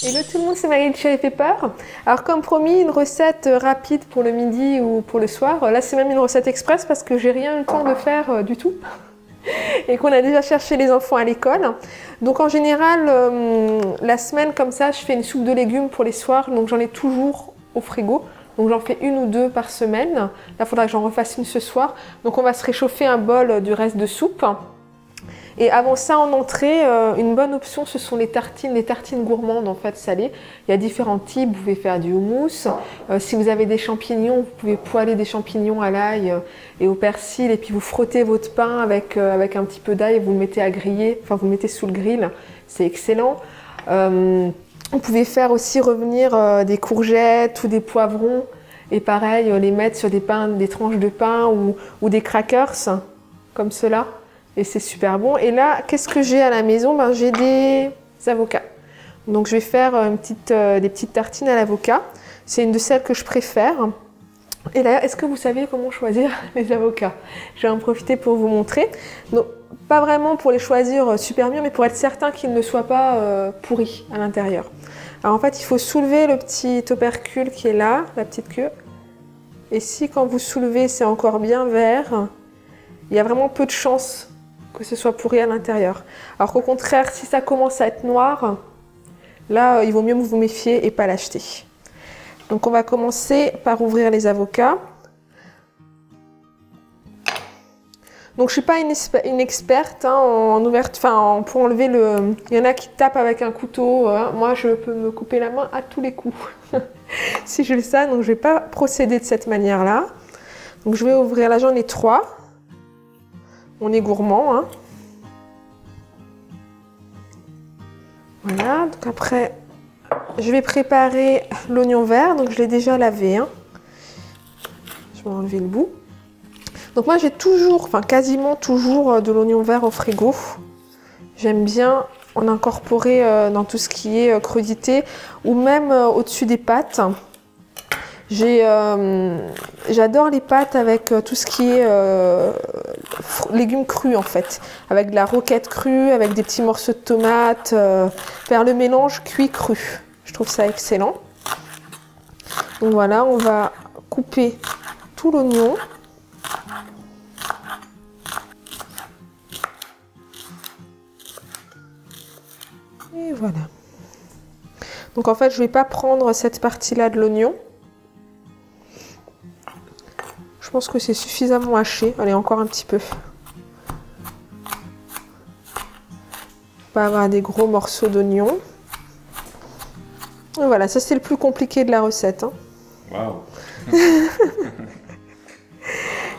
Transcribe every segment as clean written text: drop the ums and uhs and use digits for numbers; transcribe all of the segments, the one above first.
Hello tout le monde, c'est Marie de Cherry Pepper. Alors comme promis, une recette rapide pour le midi ou pour le soir. Là c'est même une recette express parce que j'ai rien eu le temps de faire du tout. Et qu'on a déjà cherché les enfants à l'école. Donc en général, la semaine comme ça, je fais une soupe de légumes pour les soirs. Donc j'en ai toujours au frigo. Donc j'en fais une ou deux par semaine. Là, il faudra que j'en refasse une ce soir. Donc on va se réchauffer un bol du reste de soupe. Et avant ça, en entrée, une bonne option, ce sont les tartines gourmandes en fait salées. Il y a différents types, vous pouvez faire du houmous. Si vous avez des champignons, vous pouvez poêler des champignons à l'ail et au persil et puis vous frottez votre pain avec un petit peu d'ail et vous le mettez à griller, enfin vous le mettez sous le grill, c'est excellent. Vous pouvez faire aussi revenir des courgettes ou des poivrons et pareil, les mettre sur des tranches de pain ou des crackers comme cela. Et c'est super bon. Et là, qu'est-ce que j'ai à la maison? J'ai des avocats. Donc je vais faire des petites tartines à l'avocat. C'est une de celles que je préfère. Et d'ailleurs, est-ce que vous savez comment choisir les avocats? Je vais en profiter pour vous montrer. Donc, pas vraiment pour les choisir super mûrs, mais pour être certain qu'ils ne soient pas pourris à l'intérieur. Alors en fait, il faut soulever le petit opercule qui est là, la petite queue. Et si quand vous soulevez, c'est encore bien vert, il y a vraiment peu de chances que ce soit pourri à l'intérieur. Alors qu'au contraire, si ça commence à être noir, là, il vaut mieux vous méfier et pas l'acheter. Donc on va commencer par ouvrir les avocats. Donc je ne suis pas une experte pour enlever le... Il y en a qui tapent avec un couteau, moi je peux me couper la main à tous les coups si je fais ça, donc je ne vais pas procéder de cette manière-là. Donc je vais ouvrir, là j'en ai 3. On est gourmand, hein. Voilà, donc après, je vais préparer l'oignon vert. Donc je l'ai déjà lavé, hein. Je vais enlever le bout. Donc moi j'ai toujours, quasiment toujours de l'oignon vert au frigo. J'aime bien en incorporer dans tout ce qui est crudité ou même au-dessus des pâtes. J'adore les pâtes avec tout ce qui est légumes crus en fait, avec de la roquette crue, avec des petits morceaux de tomates, faire le mélange cuit cru. Je trouve ça excellent. Donc voilà, on va couper tout l'oignon. Et voilà. Donc en fait, je ne vais pas prendre cette partie-là de l'oignon. Je pense que c'est suffisamment haché. Allez, encore un petit peu. Pas avoir des gros morceaux d'oignon. Voilà, ça c'est le plus compliqué de la recette. Hein. Wow.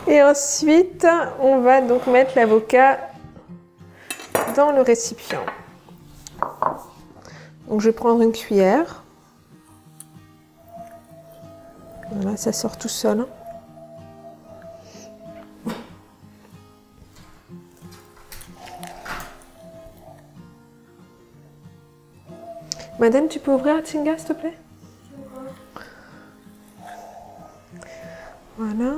Et ensuite, on va donc mettre l'avocat dans le récipient. Donc je vais prendre une cuillère. Voilà, ça sort tout seul. Hein. Madame, tu peux ouvrir Tinga, s'il te plaît? Voilà.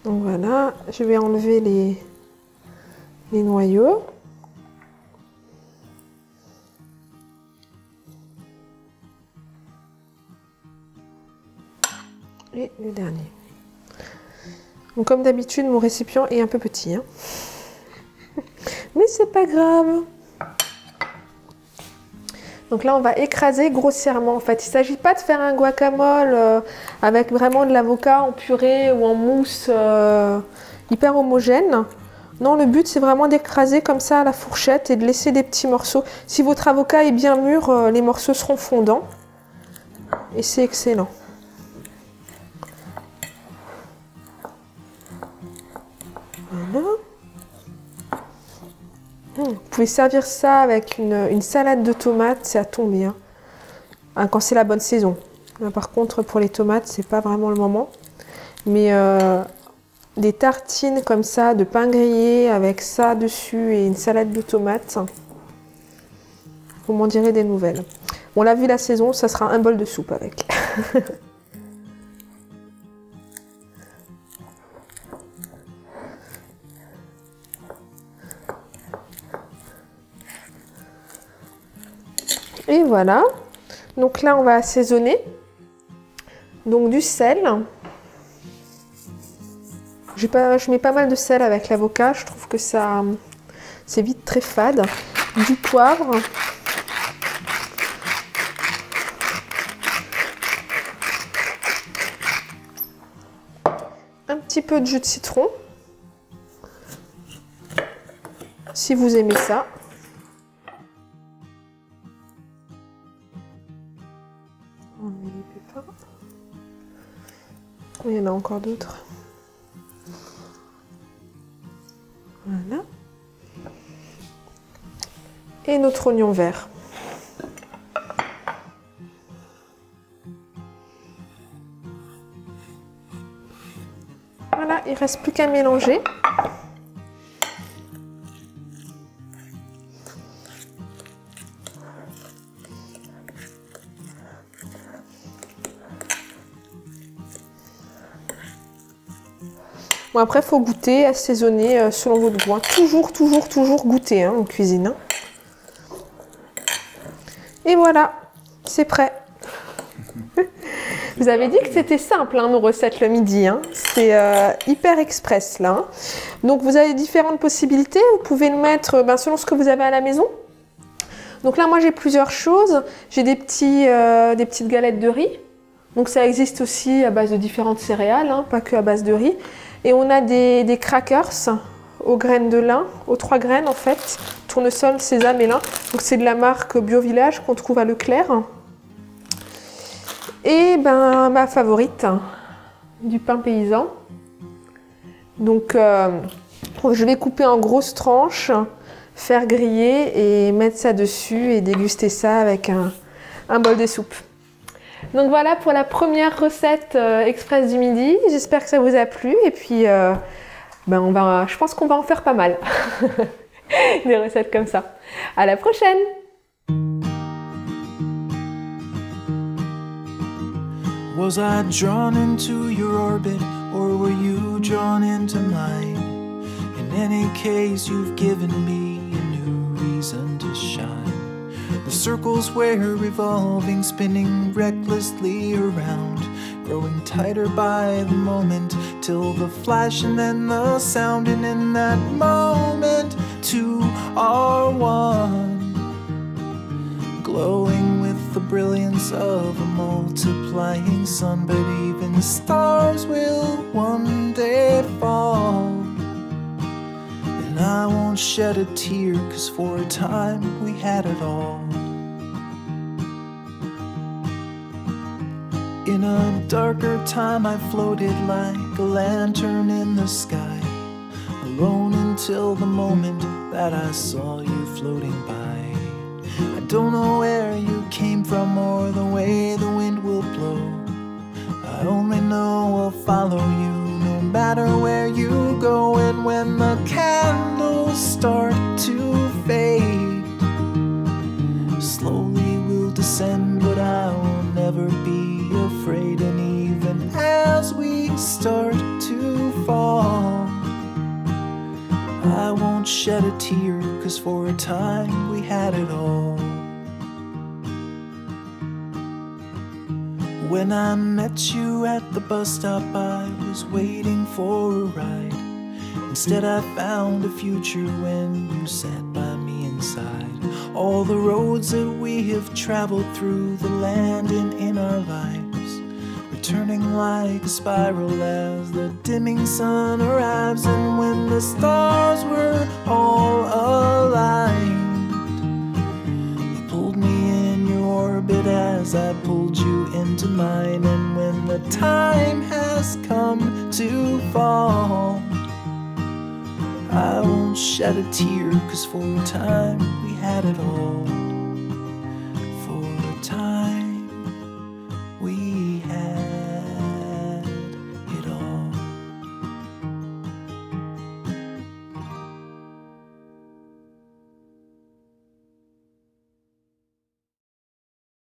Donc voilà, je vais enlever les noyaux. Et le dernier. Donc comme d'habitude, mon récipient est un peu petit. Hein. Mais c'est pas grave. Donc là, on va écraser grossièrement. En fait, il ne s'agit pas de faire un guacamole avec vraiment de l'avocat en purée ou en mousse hyper homogène. Non, le but, c'est vraiment d'écraser comme ça à la fourchette et de laisser des petits morceaux. Si votre avocat est bien mûr, les morceaux seront fondants. Et c'est excellent. Voilà. Vous pouvez servir ça avec une salade de tomates, c'est à tomber. Hein. Quand c'est la bonne saison. Là, par contre, pour les tomates, c'est pas vraiment le moment. Mais des tartines comme ça, de pain grillé avec ça dessus et une salade de tomates, Vous m'en direz des nouvelles. On l'a vu la saison, ça sera un bol de soupe avec. Et voilà. Donc là, on va assaisonner. Donc du sel. Je mets pas mal de sel avec l'avocat. Je trouve que ça, c'est vite très fade. Du poivre. Un petit peu de jus de citron. Si vous aimez ça. On met les pépins. Il y en a encore d'autres. Voilà. Et notre oignon vert. Voilà, il ne reste plus qu'à mélanger. Bon, après, il faut goûter, assaisonner selon votre goût. Toujours goûter hein, en cuisine. Hein. Et voilà, c'est prêt. Vous avez dit que c'était simple, hein, nos recettes le midi. Hein. C'est hyper express, là. Hein. Donc, vous avez différentes possibilités. Vous pouvez le mettre selon ce que vous avez à la maison. Donc là, moi, j'ai plusieurs choses. J'ai des petites galettes de riz. Donc, ça existe aussi à base de différentes céréales, hein, pas que à base de riz. Et on a des crackers aux graines de lin, aux 3 graines en fait, tournesol, sésame et lin. Donc c'est de la marque Bio Village qu'on trouve à Leclerc. Et ma favorite, du pain paysan. Donc je vais couper en grosses tranches, faire griller et mettre ça dessus et déguster ça avec un bol de soupe. Donc voilà pour la première recette express du midi. J'espère que ça vous a plu et puis je pense qu'on va en faire pas mal. Des recettes comme ça. À la prochaine! Was I drawn into your orbit or were you drawn into mine? In any case, you've given me a new reason to shine. The circles we're revolving, spinning recklessly around, growing tighter by the moment, till the flash and then the sound, and in that moment, 2 are 1, glowing with the brilliance of a multiplying sun. But even stars will one day fall, and I won't shed a tear, 'cause for a time we had it all. In a darker time I floated like a lantern in the sky, alone until the moment that I saw you floating by. I don't know where you came from or the way the wind will blow. I only know I'll follow you no matter where you go. And when the candles start to fade, slowly we'll descend, but I will never be afraid. And even as we start to fall, I won't shed a tear, 'cause for a time we had it all. When I met you at the bus stop, I was waiting for a ride. Instead I found a future when you sat by me inside. All the roads that we have traveled through the land and in our lives, returning like a spiral as the dimming sun arrives. And when the stars were all aligned, you pulled me in your orbit as I pulled you into mine. And when the time has come to fall, I won't shed a tear, 'cause for a time we had it all.